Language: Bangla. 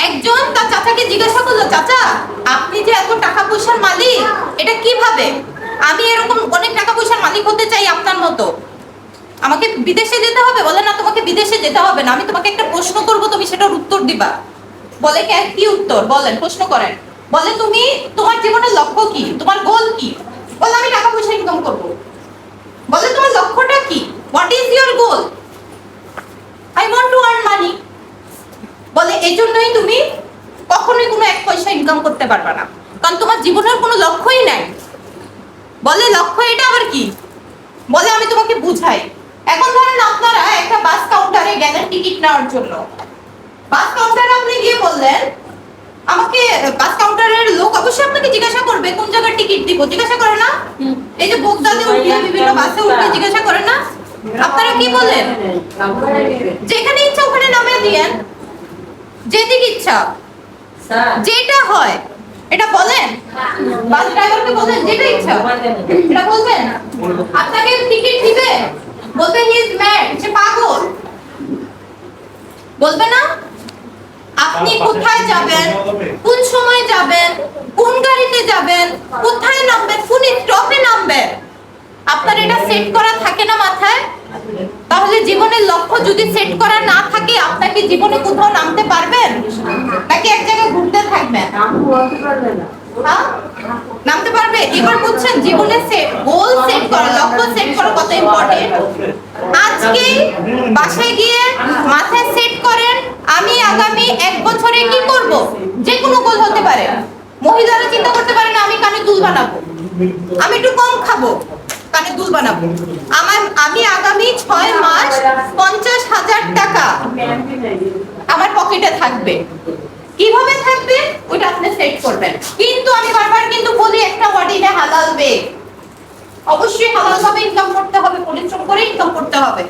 একজন তার চাচাকে জিজ্ঞাসা করলো, চাচা আপনি যে এত টাকা পয়সার মালিক, এটা কিভাবে? আমি এরকম অনেক টাকা পয়সার মালিক হতে চাই আপনার মতো, আমাকে বিদেশে যেতে হবে? বলে না, তোমাকে বিদেশে যেতে হবে না, আমি তোমাকে একটা প্রশ্ন করব, তুমি সেটার উত্তর দিবা। বলে কি উত্তর বলেন, প্রশ্ন করেন। বলে তুমি তোমার জীবনের লক্ষ্য কি, তোমার গোল কি? বলে আমি টাকা পয়সা ইনকাম করব। বলে তোমার লক্ষ্যটা কি? What is your goal? I want to earn money. বলে এই জন্যই তুমি কখনোই কোনো এক পয়সা ইনকাম করতে পারবে না, কারণ তোমার জীবনের কোনো লক্ষ্যই নাই। বলে লক্ষ্য এটা আবার কি? বলে আমি তোমাকে বুঝাই। এখন ধরেন আপনারা একটা বাস কাউন্টারে গেলেন টিকিট নেওয়ার জন্য। বাস কাউন্টারে আপনি গিয়ে বললেন, আমাকে বাস কাউন্টারের লোক অবশ্যই আপনাকে জিজ্ঞাসা করবে কোন জায়গার টিকিট দিব, জিজ্ঞাসা করে না? এই যে বোগদাতে উঠলে বিভিন্ন বাসে উঠলে জিজ্ঞাসা করে না? আপনারা কি বলেন? যেখানে ইচ্ছা ওখানে নামিয়ে দিয়েন, যেদিকে ইচ্ছা যেটা হয় এটা বলেন। বাস ড্রাইভারকে বলেন যেটা ইচ্ছা এটা বলবেন। আপনাকে টিকিট দিবে, বলবে হি ইজ ম্যাড, সে পাগল, বলবে না? আপনি কোথায় যাবেন, কোন সময় যাবেন, কোন গাড়িতে যাবেন, কোথায় নামবেন, কোন স্টপে নামবেন, আপনার এটা সেট করা থাকে না মাথায়? তাহলে জীবনের লক্ষ্য যদি সেট করা না থাকে, আপনাকে জীবনে কোথাও নামতে পারবেন নাকি এক জায়গায় ঘুরতে থাকবেন? নামতে পারবে? এবার বুঝছেন জীবনে গোল সেট করা, লক্ষ্য সেট করা কত ইম্পর্টেন্ট। আজকে বাসায় গিয়ে মাথায় সেট করেন, আমি আগামী 1 বছরে কি করব। যে কোনো গোল হতে পারে। মহিলারা চিন্তা করতে পারে না, আমি কানে দুল বানাবো, আমি একটু কম খাবো, কানে দুল বানাবো। আমি আগামী 6 মাস 50,000 টাকা আমার পকেটে থাকবে। কিভাবে থাকবে ওটা আপনি সেট করবেন। কিন্তু আমি বারবার কিন্তু বলি একটা ওয়ার্ডে হালাল বে, অবশ্যই হালাল ভাবে ইনকাম করতে হবে, পরিশ্রম করে ইনকাম করতে হবে।